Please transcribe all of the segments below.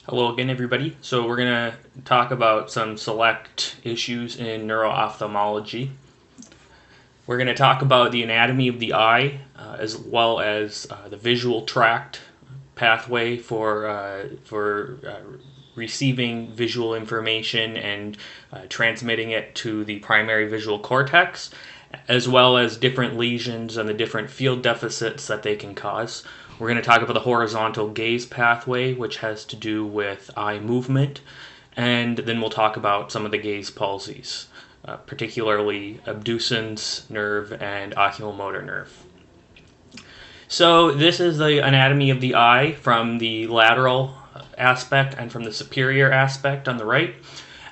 Hello again, everybody. So we're going to talk about some select issues in neuro-ophthalmology. We're going to talk about the anatomy of the eye, as well as the visual tract pathway for receiving visual information and transmitting it to the primary visual cortex, as well as different lesions and the different field deficits that they can cause. We're going to talk about the horizontal gaze pathway, which has to do with eye movement, and then we'll talk about some of the gaze palsies, particularly abducens nerve and oculomotor nerve. So this is the anatomy of the eye from the lateral aspect and from the superior aspect on the right.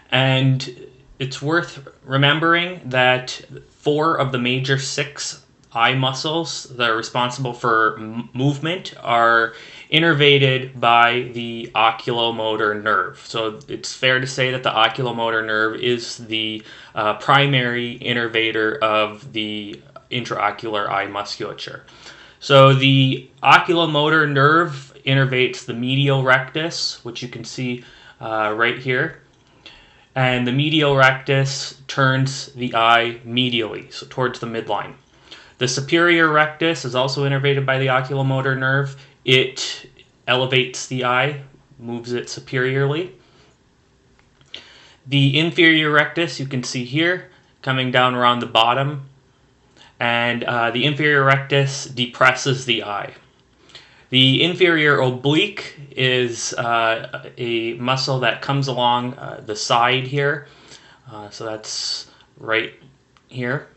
And it's worth remembering that 4 of the major 6 eye muscles that are responsible for movement are innervated by the oculomotor nerve. So it's fair to say that the oculomotor nerve is the primary innervator of the intraocular eye musculature. So the oculomotor nerve innervates the medial rectus, which you can see right here. And the medial rectus turns the eye medially, so towards the midline. The superior rectus is also innervated by the oculomotor nerve. It elevates the eye, moves it superiorly. The inferior rectus, you can see here, coming down around the bottom. And the inferior rectus depresses the eye. The inferior oblique is a muscle that comes along the side here. So that's right here.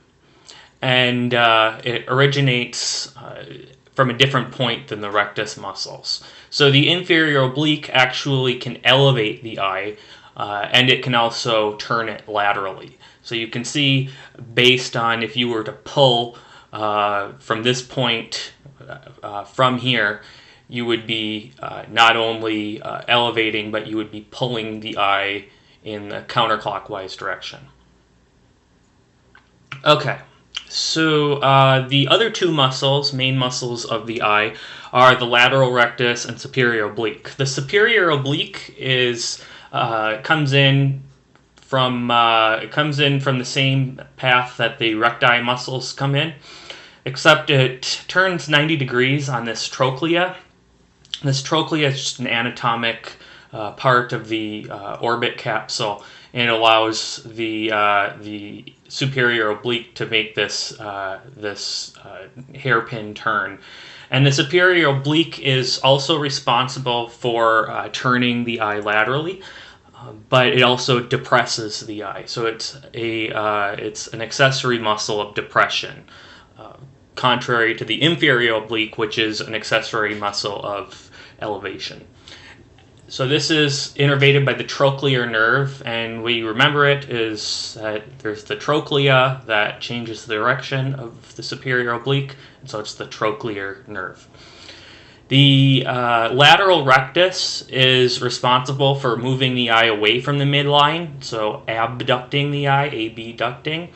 And it originates from a different point than the rectus muscles. So the inferior oblique actually can elevate the eye, and it can also turn it laterally. So you can see, based on if you were to pull from this point, from here, you would be not only elevating, but you would be pulling the eye in the counterclockwise direction. Okay. So the other 2 muscles, main muscles of the eye, are the lateral rectus and superior oblique. The superior oblique comes in from the same path that the recti muscles come in, except it turns 90 degrees on this trochlea. This trochlea is just an anatomic part of the orbit capsule, and it allows the superior oblique to make this hairpin turn. And the superior oblique is also responsible for turning the eye laterally, but it also depresses the eye. So it's an accessory muscle of depression, contrary to the inferior oblique, which is an accessory muscle of elevation. So this is innervated by the trochlear nerve, and we remember it is that there's the trochlea that changes the direction of the superior oblique, and so it's the trochlear nerve. The lateral rectus is responsible for moving the eye away from the midline, so abducting the eye, abducting,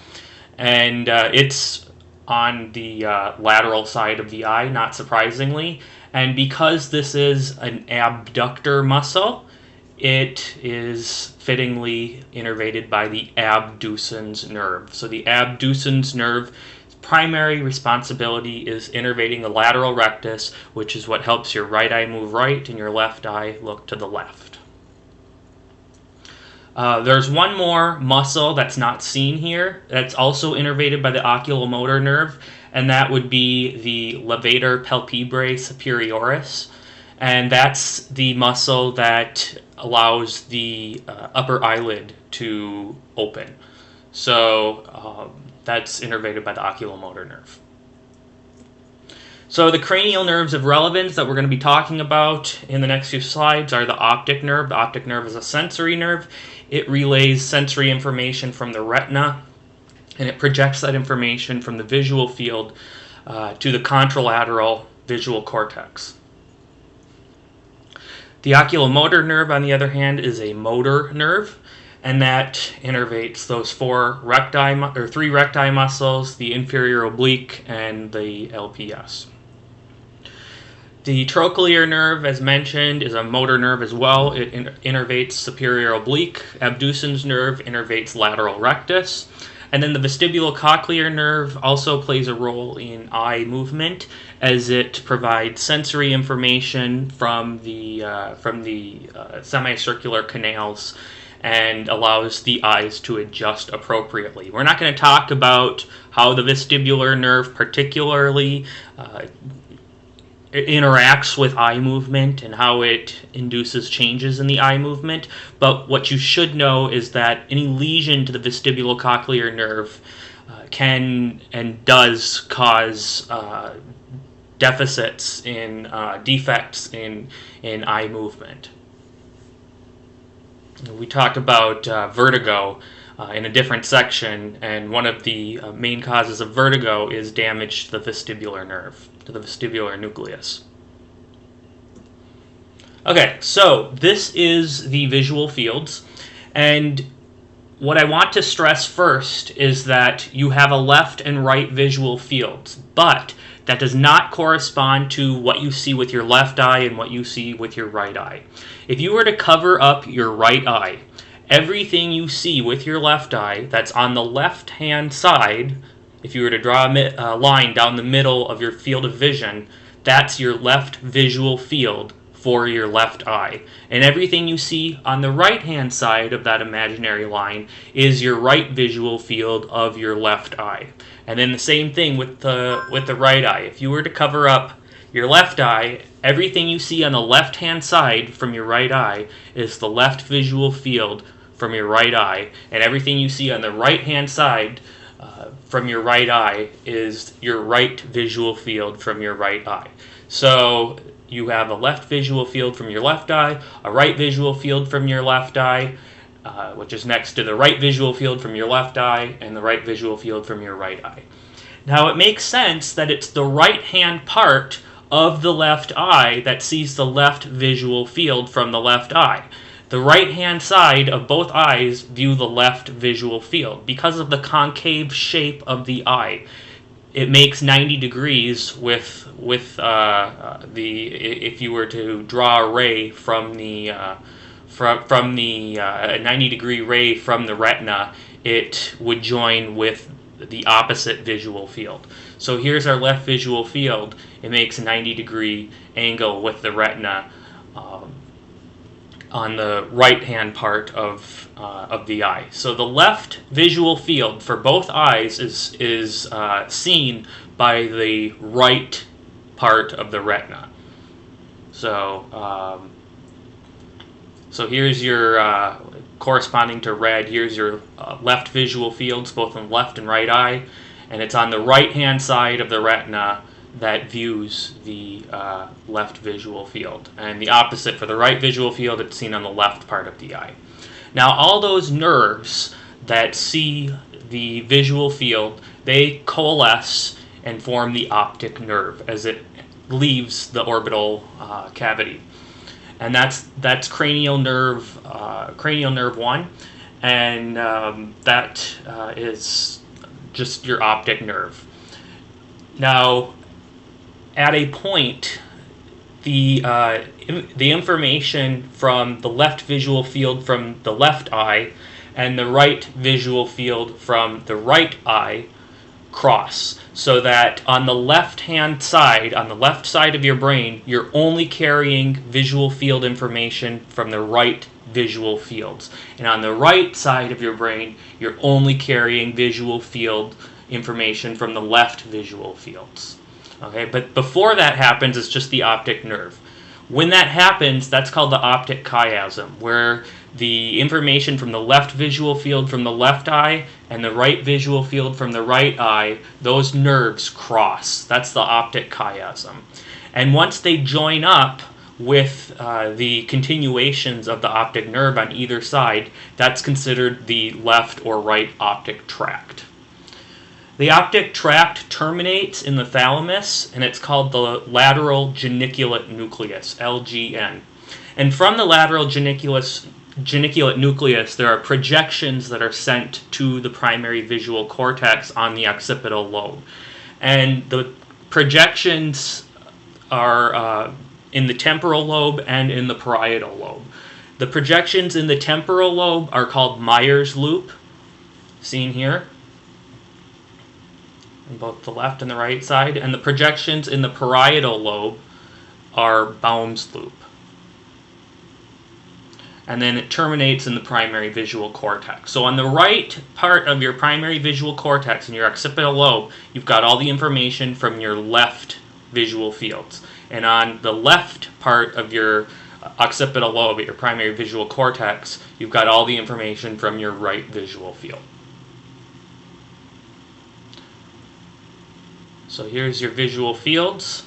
and it's on the lateral side of the eye, not surprisingly. And because this is an abductor muscle, it is fittingly innervated by the abducens nerve. So the abducens nerve's primary responsibility is innervating the lateral rectus, which is what helps your right eye move right and your left eye look to the left. There's one more muscle that's not seen here that's also innervated by the oculomotor nerve, and that would be the levator palpebrae superioris. And that's the muscle that allows the upper eyelid to open. So that's innervated by the oculomotor nerve. So the cranial nerves of relevance that we're going to be talking about in the next few slides are the optic nerve. The optic nerve is a sensory nerve. It relays sensory information from the retina, and it projects that information from the visual field to the contralateral visual cortex. The oculomotor nerve, on the other hand, is a motor nerve, and that innervates those 3 recti muscles, the inferior oblique and the LPS. The trochlear nerve, as mentioned, is a motor nerve as well. It innervates superior oblique. Abducens nerve innervates lateral rectus. And then the vestibulocochlear nerve also plays a role in eye movement, as it provides sensory information from the semicircular canals and allows the eyes to adjust appropriately. We're not going to talk about how the vestibular nerve particularly interacts with eye movement and how it induces changes in the eye movement, but what you should know is that any lesion to the vestibulocochlear nerve can and does cause deficits in defects in eye movement. We talked about vertigo in a different section, and one of the main causes of vertigo is damage to the vestibular nerve, to the vestibular nucleus. Okay, so this is the visual fields, and what I want to stress first is that you have a left and right visual fields, but that does not correspond to what you see with your left eye and what you see with your right eye. If you were to cover up your right eye, everything you see with your left eye that's on the left-hand side, if you were to draw a line down the middle of your field of vision, that's your left visual field for your left eye. And everything you see on the right-hand side of that imaginary line is your right visual field of your left eye. And then the same thing with the right eye. If you were to cover up your left eye, everything you see on the left-hand side from your right eye is the left visual field from your right eye, and everything you see on the right-hand side from your right eye is your right visual field from your right eye. So you have a left visual field from your left eye, a right visual field from your left eye, which is next to the right visual field from your left eye, and the right visual field from your right eye. Now it makes sense that it's the right-hand part of the left eye that sees the left visual field from the left eye. The right-hand side of both eyes view the left visual field. Because of the concave shape of the eye, it makes 90 degrees with if you were to draw a ray from the 90-degree ray from the retina, it would join with the opposite visual field. So here's our left visual field. It makes a 90-degree angle with the retina on the right-hand part of the eye. So the left visual field for both eyes is seen by the right part of the retina. So here's your corresponding to red. Here's your left visual fields, both in the left and right eye, and it's on the right-hand side of the retina that views the left visual field. And the opposite for the right visual field, it's seen on the left part of the eye. Now, all those nerves that see the visual field, they coalesce and form the optic nerve as it leaves the orbital cavity. And that's cranial nerve 1, and that is just your optic nerve. Now, at a point, the information from the left visual field from the left eye and the right visual field from the right eye cross, so that on the left-hand side, on the left side of your brain, you're only carrying visual field information from the right visual fields. And on the right side of your brain, you're only carrying visual field information from the left visual fields. Okay, but before that happens, it's just the optic nerve. When that happens, that's called the optic chiasm, where the information from the left visual field from the left eye and the right visual field from the right eye, those nerves cross. That's the optic chiasm. And once they join up with the continuations of the optic nerve on either side, that's considered the left or right optic tract. The optic tract terminates in the thalamus, and it's called the lateral geniculate nucleus, LGN. And from the lateral geniculate nucleus, there are projections that are sent to the primary visual cortex on the occipital lobe. And the projections are in the temporal lobe and in the parietal lobe. The projections in the temporal lobe are called Meyer's loop, seen here, on both the left and the right side, and the projections in the parietal lobe are Baum's loop. And then it terminates in the primary visual cortex. So on the right part of your primary visual cortex in your occipital lobe, you've got all the information from your left visual fields. And on the left part of your occipital lobe, your primary visual cortex, you've got all the information from your right visual field. So here's your visual fields,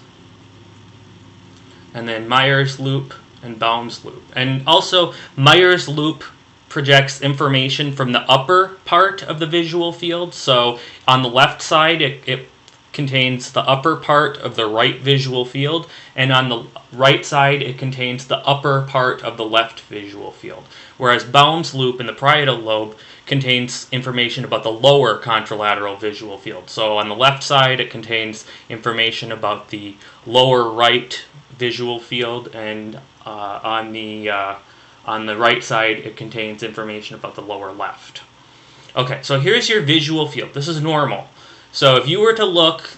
and then Meyer's loop and Baum's loop. And also, Meyer's loop projects information from the upper part of the visual field. So on the left side, it contains the upper part of the right visual field, and on the right side it contains the upper part of the left visual field. Whereas Baum's loop in the parietal lobe contains information about the lower contralateral visual field. So on the left side it contains information about the lower right visual field, and on the right side it contains information about the lower left. Okay, so here's your visual field. This is normal. So if you were to look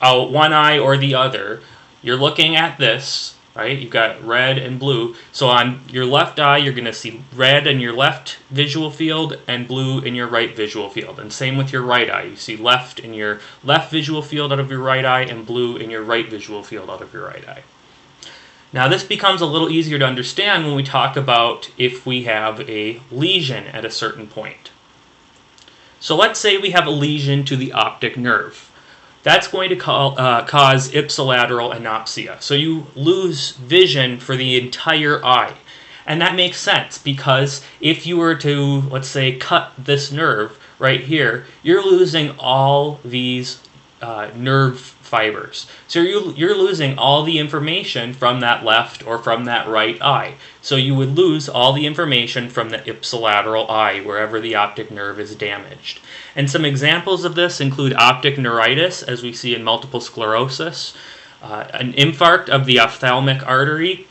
out one eye or the other, you're looking at this, right? You've got red and blue. So on your left eye, you're going to see red in your left visual field and blue in your right visual field. And same with your right eye. You see left in your left visual field out of your right eye and blue in your right visual field out of your right eye. Now this becomes a little easier to understand when we talk about if we have a lesion at a certain point. So let's say we have a lesion to the optic nerve. That's going to cause ipsilateral anopsia. So you lose vision for the entire eye. And that makes sense because if you were to, let's say, cut this nerve right here, you're losing all these nerve fibers. So you're losing all the information from that left or from that right eye. So you would lose all the information from the ipsilateral eye wherever the optic nerve is damaged. And some examples of this include optic neuritis, as we see in multiple sclerosis, an infarct of the ophthalmic artery,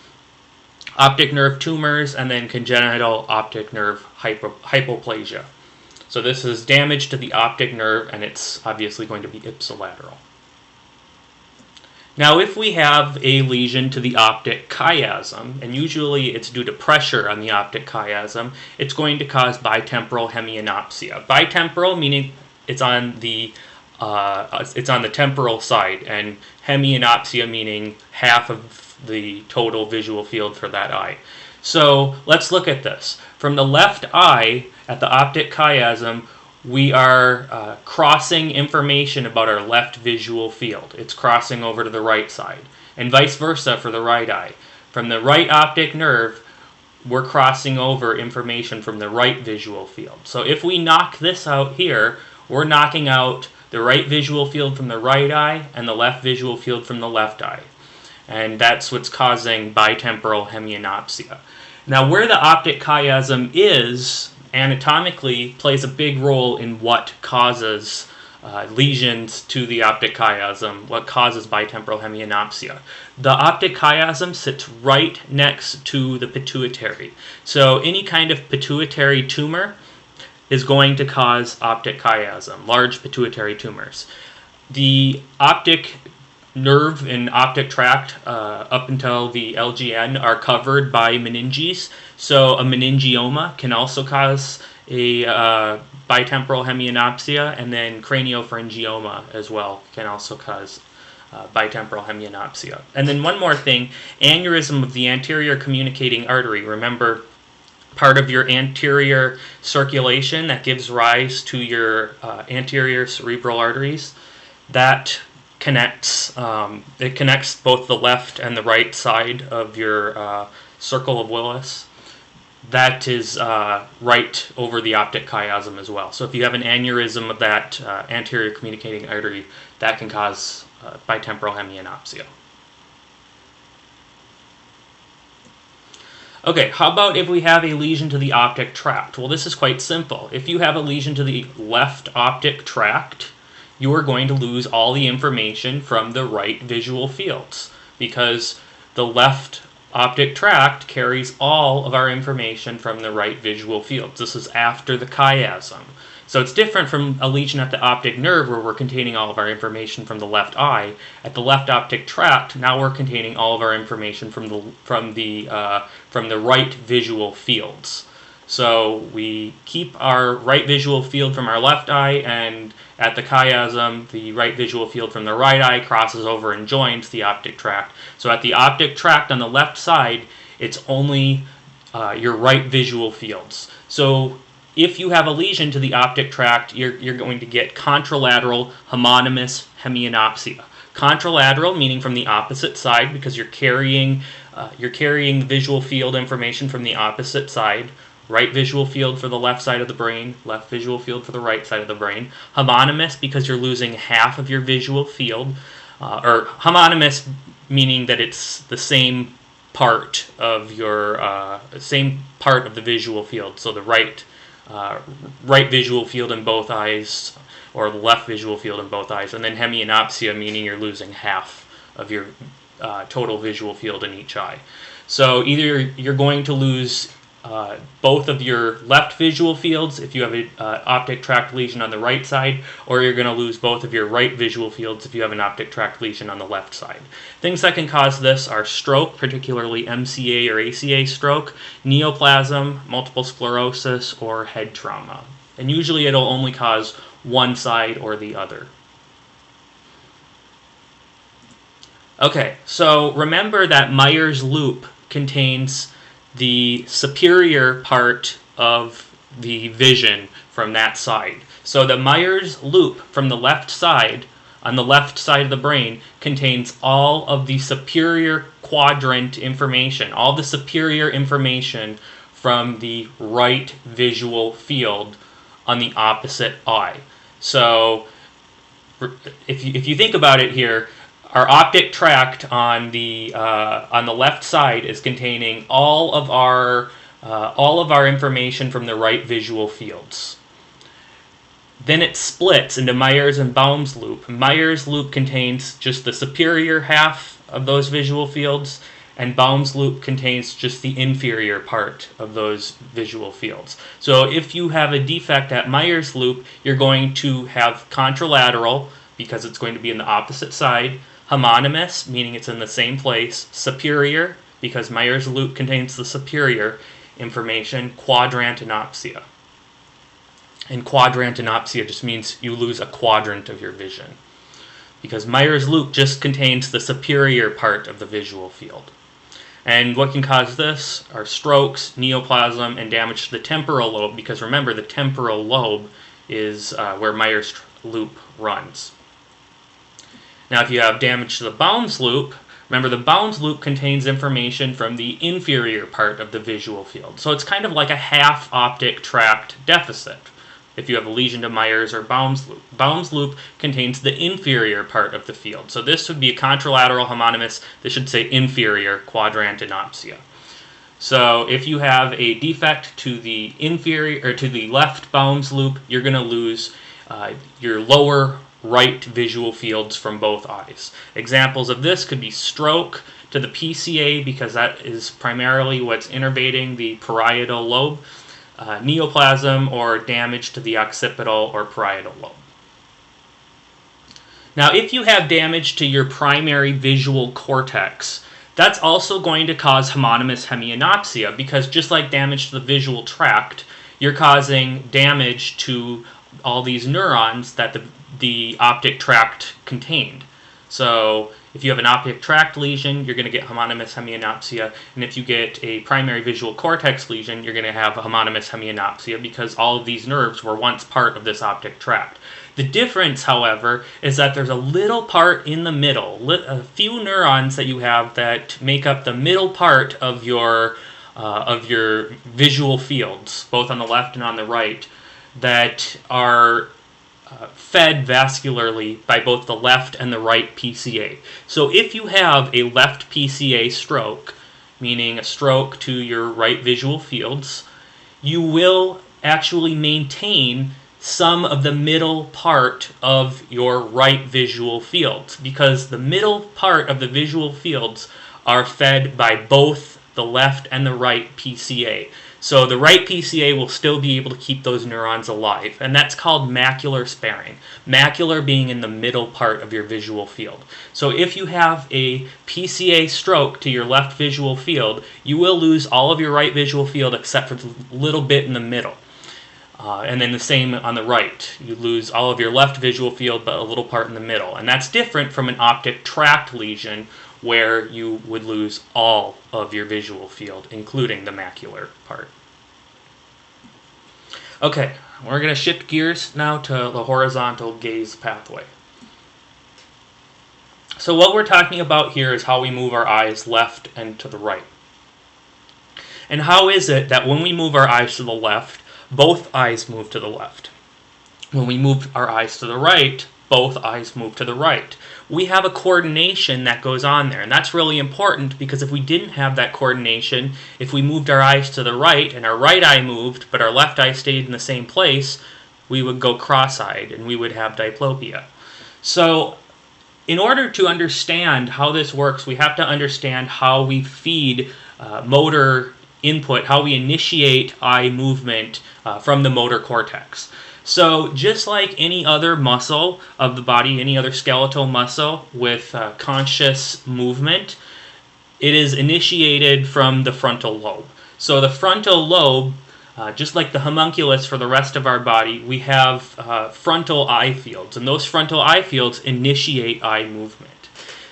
optic nerve tumors, and then congenital optic nerve hypoplasia. So this is damage to the optic nerve, and it's obviously going to be ipsilateral. Now, if we have a lesion to the optic chiasm, and usually it's due to pressure on the optic chiasm, it's going to cause bitemporal hemianopsia. Bitemporal meaning it's on the temporal side, and hemianopsia meaning half of the total visual field for that eye. So let's look at this. From the left eye at the optic chiasm, we are crossing information about our left visual field. It's crossing over to the right side, and vice versa for the right eye. From the right optic nerve, we're crossing over information from the right visual field. So if we knock this out here, we're knocking out the right visual field from the right eye and the left visual field from the left eye. And that's what's causing bitemporal hemianopsia. Now, where the optic chiasm is anatomically plays a big role in what causes lesions to the optic chiasm, what causes bitemporal hemianopsia. The optic chiasm sits right next to the pituitary. So any kind of pituitary tumor is going to cause optic chiasm, large pituitary tumors. The optic nerve and optic tract up until the LGN are covered by meninges, so a meningioma can also cause a bitemporal hemianopsia, and then craniopharyngioma as well can also cause bitemporal hemianopsia. And then one more thing, aneurysm of the anterior communicating artery. Remember, part of your anterior circulation that gives rise to your anterior cerebral arteries, that connects both the left and the right side of your circle of Willis. That is right over the optic chiasm as well. So if you have an aneurysm of that anterior communicating artery, that can cause bitemporal hemianopsia. Okay, how about if we have a lesion to the optic tract? Well, this is quite simple. If you have a lesion to the left optic tract, you are going to lose all the information from the right visual fields, because the left optic tract carries all of our information from the right visual fields. This is after the chiasm. So it's different from a lesion at the optic nerve where we're containing all of our information from the left eye. At the left optic tract, now we're containing all of our information from the right visual fields. So we keep our right visual field from our left eye, and at the chiasm, the right visual field from the right eye crosses over and joins the optic tract. So at the optic tract on the left side, it's only your right visual fields. So if you have a lesion to the optic tract, you're going to get contralateral homonymous hemianopsia. Contralateral meaning from the opposite side, because you're carrying visual field information from the opposite side. Right visual field for the left side of the brain, left visual field for the right side of the brain. Homonymous because you're losing half of your visual field, or homonymous meaning that it's the same part of your the visual field. So the right visual field in both eyes, or the left visual field in both eyes, and then hemianopsia meaning you're losing half of your total visual field in each eye. So either you're going to lose both of your left visual fields if you have an optic tract lesion on the right side, or you're going to lose both of your right visual fields if you have an optic tract lesion on the left side. Things that can cause this are stroke, particularly MCA or ACA stroke, neoplasm, multiple sclerosis, or head trauma. And usually it'll only cause one side or the other. Okay, so remember that Meyer's loop contains the superior part of the vision from that side. So the Meyer's loop from the left side, on the left side of the brain, contains all of the superior quadrant information, all the superior information from the right visual field on the opposite eye. So if you think about it here, our optic tract on the left side is containing all of our information from the right visual fields. Then it splits into Meyer's and Baum's loop. Meyer's loop contains just the superior half of those visual fields, and Baum's loop contains just the inferior part of those visual fields. So if you have a defect at Meyer's loop, you're going to have contralateral, because it's going to be in the opposite side, homonymous, meaning it's in the same place, superior, because Meyer's loop contains the superior information, quadrantenopsia. And quadrantenopsia just means you lose a quadrant of your vision, because Meyer's loop just contains the superior part of the visual field. And what can cause this are strokes, neoplasm, and damage to the temporal lobe, because remember, the temporal lobe is where Meyer's loop runs. Now, if you have damage to the Baum's loop, remember the Baum's loop contains information from the inferior part of the visual field. So it's kind of like a half optic tract deficit if you have a lesion to Meyer's or Baum's loop. Baum's loop contains the inferior part of the field. So this would be a contralateral homonymous, this should say inferior quadrantenopsia. So if you have a defect to the inferior or to the left Baum's loop, you're going to lose your lower right visual fields from both eyes. Examples of this could be stroke to the PCA, because that is primarily what's innervating the parietal lobe, neoplasm, or damage to the occipital or parietal lobe. Now, if you have damage to your primary visual cortex, that's also going to cause homonymous hemianopsia, because just like damage to the visual tract, you're causing damage to all these neurons that the optic tract contained. So if you have an optic tract lesion, you're going to get homonymous hemianopsia, and if you get a primary visual cortex lesion, you're going to have homonymous hemianopsia, because all of these nerves were once part of this optic tract. The difference, however, is that there's a little part in the middle, a few neurons that you have that make up the middle part of your visual fields, both on the left and on the right, that are fed vascularly by both the left and the right PCA. So if you have a left PCA stroke, meaning a stroke to your right visual fields, you will actually maintain some of the middle part of your right visual fields, because the middle part of the visual fields are fed by both the left and the right PCA. So the right PCA will still be able to keep those neurons alive, and that's called macular sparing. Macular being in the middle part of your visual field. So if you have a PCA stroke to your left visual field, you will lose all of your right visual field except for the little bit in the middle. And then the same on the right. You lose all of your left visual field but a little part in the middle. And that's different from an optic tract lesion where you would lose all of your visual field, including the macular part. Okay, we're going to shift gears now to the horizontal gaze pathway. So what we're talking about here is how we move our eyes left and to the right. And how is it that when we move our eyes to the left, both eyes move to the left? When we move our eyes to the right, both eyes move to the right. We have a coordination that goes on there, and that's really important because if we didn't have that coordination, if we moved our eyes to the right and our right eye moved but our left eye stayed in the same place, we would go cross-eyed and we would have diplopia. So in order to understand how this works, we have to understand how we feed motor input, how we initiate eye movement from the motor cortex. So just like any other muscle of the body, any other skeletal muscle with conscious movement, it is initiated from the frontal lobe. So the frontal lobe, just like the homunculus for the rest of our body, we have frontal eye fields, and those frontal eye fields initiate eye movement.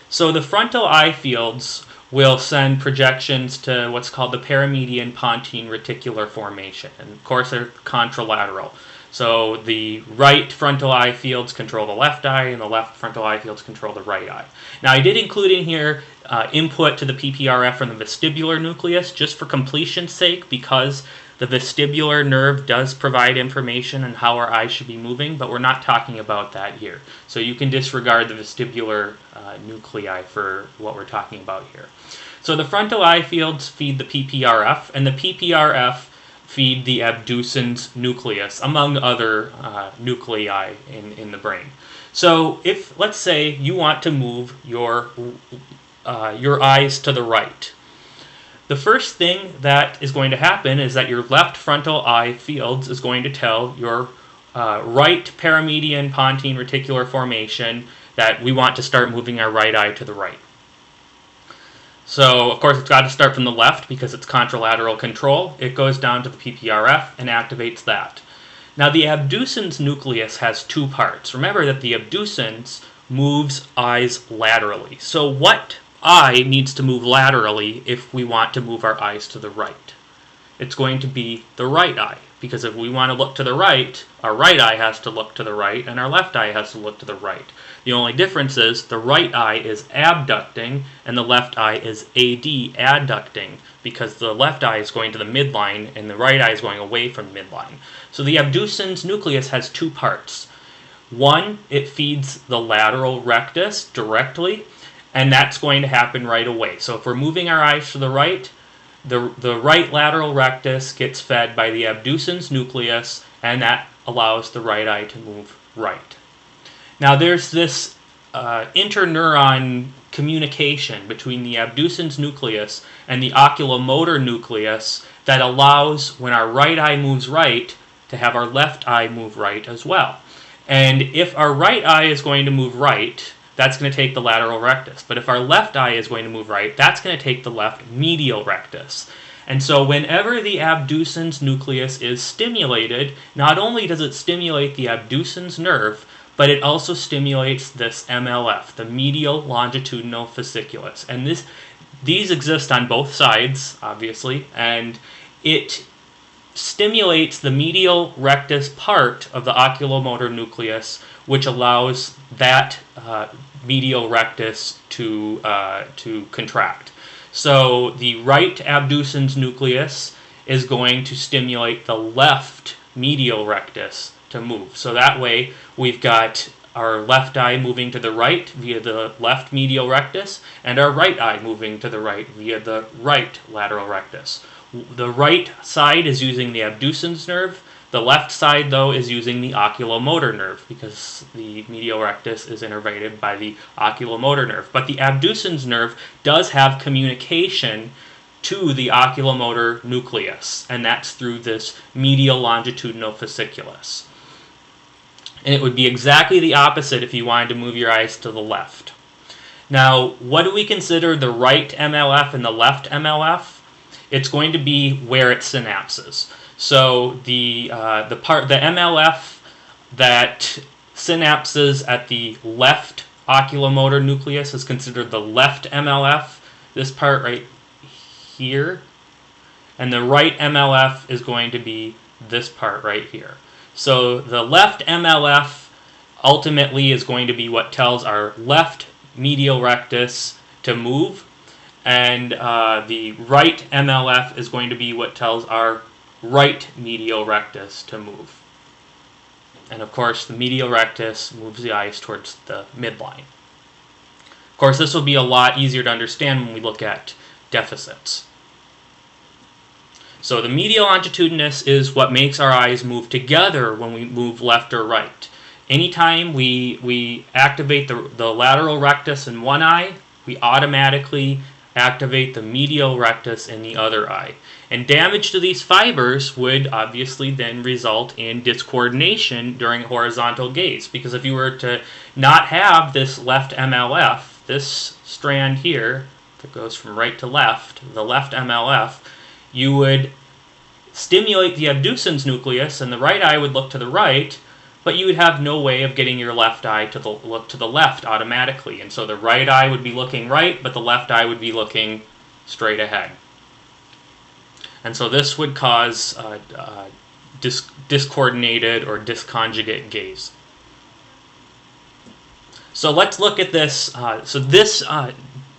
So the frontal eye fields will send projections to what's called the paramedian pontine reticular formation, and of course they're contralateral. So the right frontal eye fields control the left eye, and the left frontal eye fields control the right eye. Now I did include in here input to the PPRF from the vestibular nucleus, just for completion's sake, because the vestibular nerve does provide information on how our eyes should be moving, but we're not talking about that here. So you can disregard the vestibular nuclei for what we're talking about here. So the frontal eye fields feed the PPRF, and the PPRF feed the abducens nucleus, among other nuclei in the brain. So if, let's say, you want to move your eyes to the right, the first thing that is going to happen is that your left frontal eye fields is going to tell your right paramedian pontine reticular formation that we want to start moving our right eye to the right. So, of course, it's got to start from the left because it's contralateral control. It goes down to the PPRF and activates that. Now, the abducens nucleus has two parts. Remember that the abducens moves eyes laterally. So what eye needs to move laterally if we want to move our eyes to the right? It's going to be the right eye, because if we want to look to the right, our right eye has to look to the right, and our left eye has to look to the right. The only difference is the right eye is abducting, and the left eye is adducting, because the left eye is going to the midline, and the right eye is going away from the midline. So the abducens nucleus has two parts. One, it feeds the lateral rectus directly, and that's going to happen right away. So if we're moving our eyes to the right right lateral rectus gets fed by the abducens nucleus, and that allows the right eye to move right. Now there's this interneuron communication between the abducens nucleus and the oculomotor nucleus that allows, when our right eye moves right, to have our left eye move right as well. And if our right eye is going to move right, that's going to take the lateral rectus. But if our left eye is going to move right, that's going to take the left medial rectus. And so whenever the abducens nucleus is stimulated, not only does it stimulate the abducens nerve, but it also stimulates this MLF, the medial longitudinal fasciculus. And these exist on both sides, obviously, and it stimulates the medial rectus part of the oculomotor nucleus, which allows that medial rectus to contract. So the right abducens nucleus is going to stimulate the left medial rectus to move. So that way we've got our left eye moving to the right via the left medial rectus, and our right eye moving to the right via the right lateral rectus. The right side is using the abducens nerve, The left side, though, is using the oculomotor nerve because the medial rectus is innervated by the oculomotor nerve. But the abducens nerve does have communication to the oculomotor nucleus, and that's through this medial longitudinal fasciculus. And it would be exactly the opposite if you wanted to move your eyes to the left. Now, what do we consider the right MLF and the left MLF? It's going to be where it synapses. So the MLF that synapses at the left oculomotor nucleus is considered the left MLF. This part right here. And the right MLF is going to be this part right here. So the left MLF ultimately is going to be what tells our left medial rectus to move, and the right MLF is going to be what tells our right medial rectus to move. And of course, the medial rectus moves the eyes towards the midline. Of course, this will be a lot easier to understand when we look at deficits. So the medial longitudinous is what makes our eyes move together when we move left or right. Anytime we activate the lateral rectus in one eye, we automatically activate the medial rectus in the other eye. And damage to these fibers would obviously then result in discoordination during horizontal gaze. Because if you were to not have this left MLF, this strand here that goes from right to left, the left MLF, you would stimulate the abducens nucleus and the right eye would look to the right, but you would have no way of getting your left eye to look to the left automatically. And so the right eye would be looking right, but the left eye would be looking straight ahead. And so this would cause discoordinated or disconjugate gaze. So let's look at this.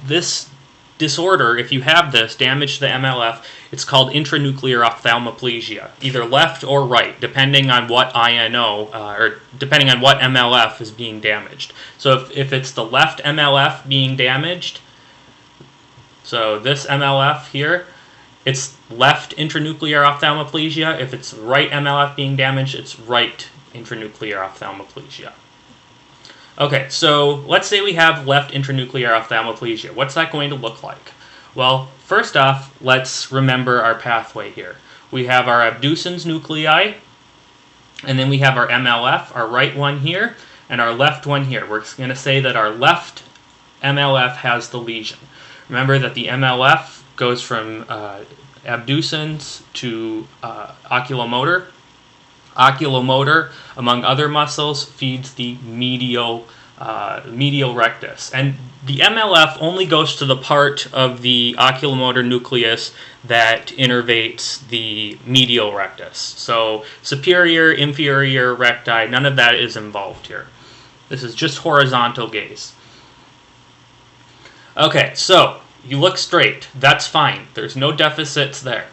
This disorder, if you have this damage to the MLF, it's called intranuclear ophthalmoplegia, either left or right, depending on what INO, or depending on what MLF is being damaged. So if it's the left MLF being damaged, so this MLF here, it's left intranuclear ophthalmoplegia. If it's right MLF being damaged, it's right intranuclear ophthalmoplegia. Okay, so let's say we have left intranuclear ophthalmoplegia. What's that going to look like? Well, first off, let's remember our pathway here. We have our abducens nuclei, and then we have our MLF, our right one here, and our left one here. We're going to say that our left MLF has the lesion. Remember that the MLF goes from abducens to oculomotor. Oculomotor, among other muscles, feeds the medial rectus. And the MLF only goes to the part of the oculomotor nucleus that innervates the medial rectus. So superior, inferior recti, none of that is involved here. This is just horizontal gaze. Okay, so you look straight. That's fine. There's no deficits there.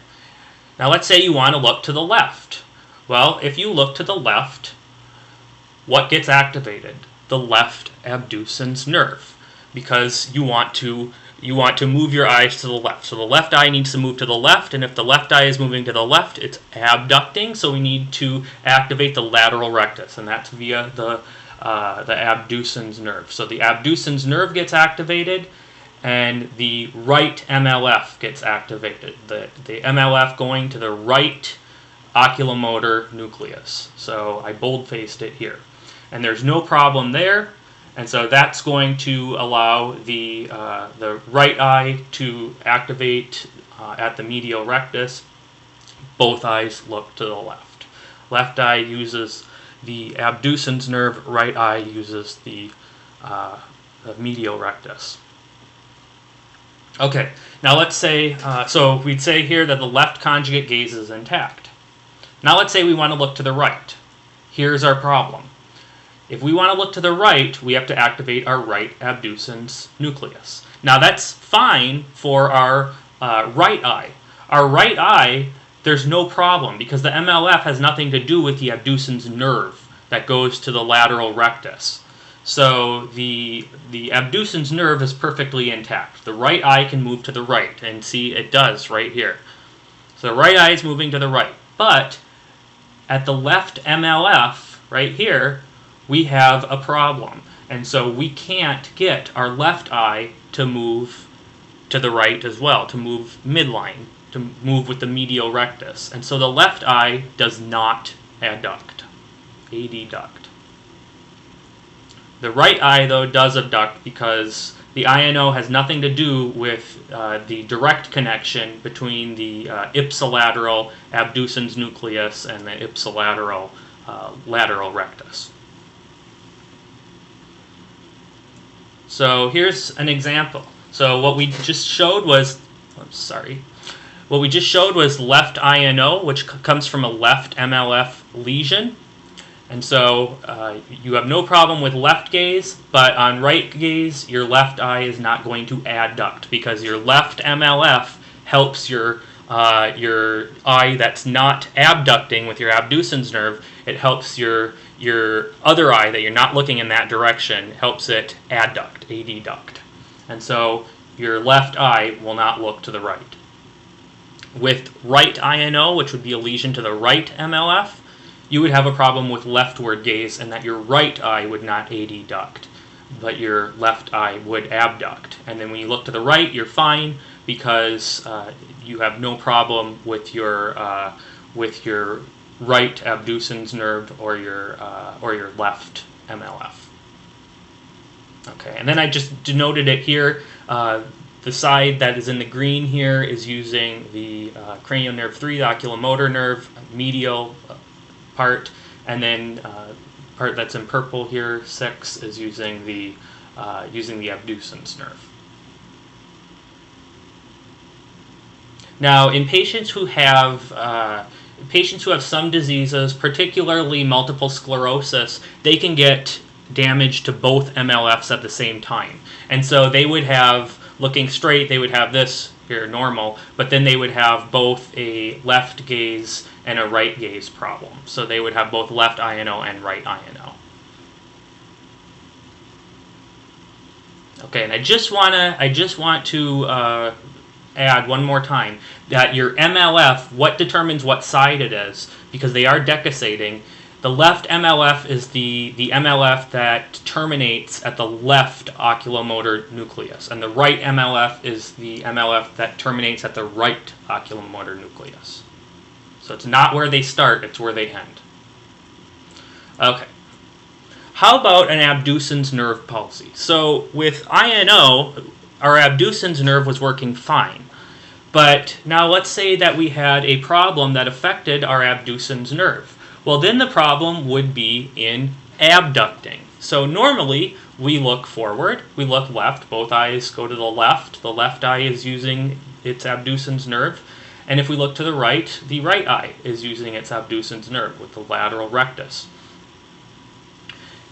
Now let's say you want to look to the left. Well, if you look to the left, what gets activated? The left abducens nerve, because you want to move your eyes to the left. So the left eye needs to move to the left, and if the left eye is moving to the left, it's abducting, so we need to activate the lateral rectus, and that's via the abducens nerve. So the abducens nerve gets activated, and the right MLF gets activated. The MLF going to the right oculomotor nucleus. So I bold-faced it here. And there's no problem there, and so that's going to allow the right eye to activate at the medial rectus. Both eyes look to the left. Left eye uses the abducens nerve, right eye uses the medial rectus. Okay, now let's say, so we'd say here that the left conjugate gaze is intact. Now let's say we want to look to the right. Here's our problem. If we want to look to the right, we have to activate our right abducens nucleus. Now that's fine for our right eye. Our right eye, there's no problem because the MLF has nothing to do with the abducens nerve that goes to the lateral rectus. So the abducens nerve is perfectly intact. The right eye can move to the right, and see it does right here. So the right eye is moving to the right, but at the left MLF, right here, we have a problem. And so we can't get our left eye to move to the right as well, to move midline, to move with the medial rectus. And so the left eye does not adduct, adduct. The right eye, though, does abduct because the INO has nothing to do with the direct connection between the ipsilateral abducens nucleus and the ipsilateral lateral rectus. So here's an example. So what we just showed was, what we just showed was left INO, which comes from a left MLF lesion. And so you have no problem with left gaze, but on right gaze, your left eye is not going to adduct because your left MLF helps your eye that's not abducting with your abducens nerve. It helps your other eye that you're not looking in that direction, helps it adduct, adduct. And so your left eye will not look to the right. With right INO, which would be a lesion to the right MLF, you would have a problem with leftward gaze and that your right eye would not adduct, but your left eye would abduct. And then when you look to the right, you're fine because you have no problem with your right abducens nerve or your left MLF. Okay, and then I just denoted it here. The side that is in the green here is using the cranial nerve 3, the oculomotor nerve, medial part, and then part that's in purple here, 6, is using the abducens nerve. Now, in patients who have some diseases, particularly multiple sclerosis, they can get damage to both MLFs at the same time. And so they would have, looking straight, they would have this here normal, but then they would have both a left gaze and a right gaze problem. So they would have both left INO and right INO. Okay, and I just want to add one more time that your MLF, what determines what side it is, because they are decussating. The left MLF is the MLF that terminates at the left oculomotor nucleus, and the right MLF is the MLF that terminates at the right oculomotor nucleus. So it's not where they start, it's where they end. Okay. How about an abducens nerve palsy? So with INO, our abducens nerve was working fine. But now let's say that we had a problem that affected our abducens nerve. Well, then the problem would be in abducting. So normally we look forward, we look left, both eyes go to the left eye is using its abducens nerve, and if we look to the right eye is using its abducens nerve with the lateral rectus.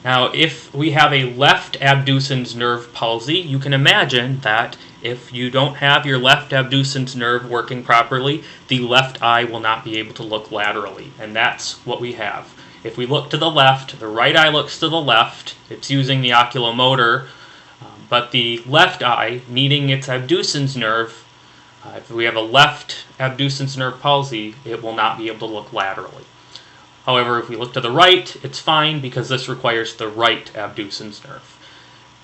Now, if we have a left abducens nerve palsy, you can imagine that if you don't have your left abducens nerve working properly, the left eye will not be able to look laterally, and that's what we have. If we look to the left, the right eye looks to the left, it's using the oculomotor, but the left eye, needing its abducens nerve, if we have a left abducens nerve palsy, it will not be able to look laterally. However, if we look to the right, it's fine because this requires the right abducens nerve.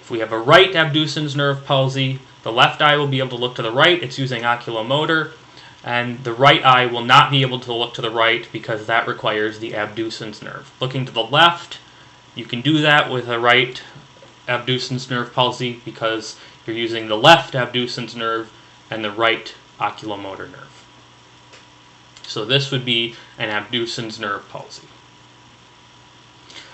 If we have a right abducens nerve palsy, the left eye will be able to look to the right, it's using oculomotor, and the right eye will not be able to look to the right because that requires the abducens nerve. Looking to the left, you can do that with a right abducens nerve palsy because you're using the left abducens nerve and the right oculomotor nerve. So this would be an abducens nerve palsy.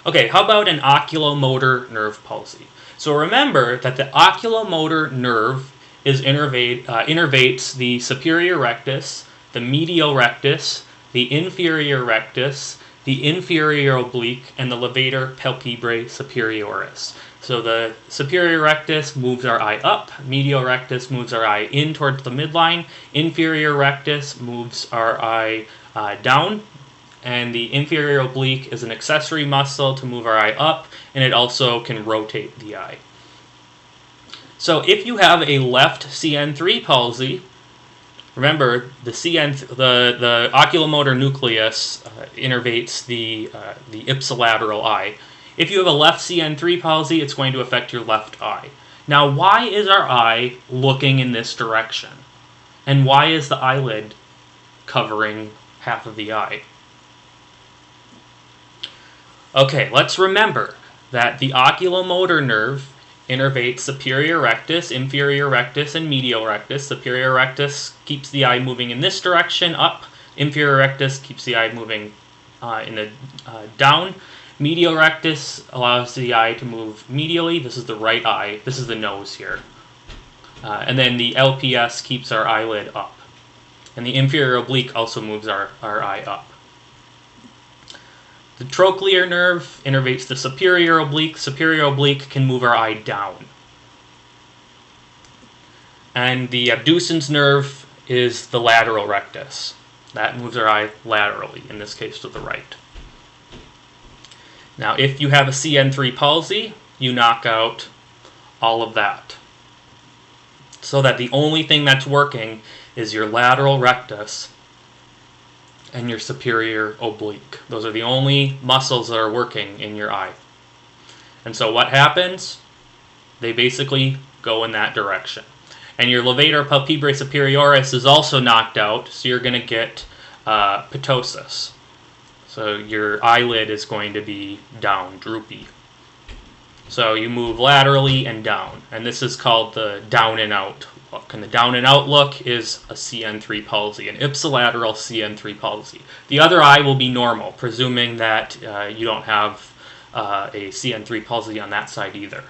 Okay, how about an oculomotor nerve palsy? So remember that the oculomotor nerve innervates the superior rectus, the medial rectus, the inferior rectus, the inferior oblique, and the levator palpebrae superioris. So the superior rectus moves our eye up, medial rectus moves our eye in towards the midline, inferior rectus moves our eye down, and the inferior oblique is an accessory muscle to move our eye up, and it also can rotate the eye. So if you have a left CN3 palsy, Remember, the oculomotor nucleus innervates the ipsilateral eye. If you have a left CN3 palsy, it's going to affect your left eye. Now, why is our eye looking in this direction? And why is the eyelid covering half of the eye? Okay, let's remember that the oculomotor nerve innervates superior rectus, inferior rectus, and medial rectus. Superior rectus keeps the eye moving in this direction, up. Inferior rectus keeps the eye moving down. Medial rectus allows the eye to move medially. This is the right eye. This is the nose here. And then the LPS keeps our eyelid up. And the inferior oblique also moves our eye up. The trochlear nerve innervates the superior oblique. Superior oblique can move our eye down. And the abducens nerve is the lateral rectus. That moves our eye laterally, in this case to the right. Now, if you have a CN3 palsy, you knock out all of that. So that the only thing that's working is your lateral rectus and your superior oblique. Those are the only muscles that are working in your eye. And so what happens? They basically go in that direction. And your levator palpebrae superioris is also knocked out, so you're going to get ptosis. So your eyelid is going to be down, droopy. So you move laterally and down. And this is called the down and out look. And the down and out look is a CN3 palsy, an ipsilateral CN3 palsy. The other eye will be normal, presuming that you don't have a CN3 palsy on that side either.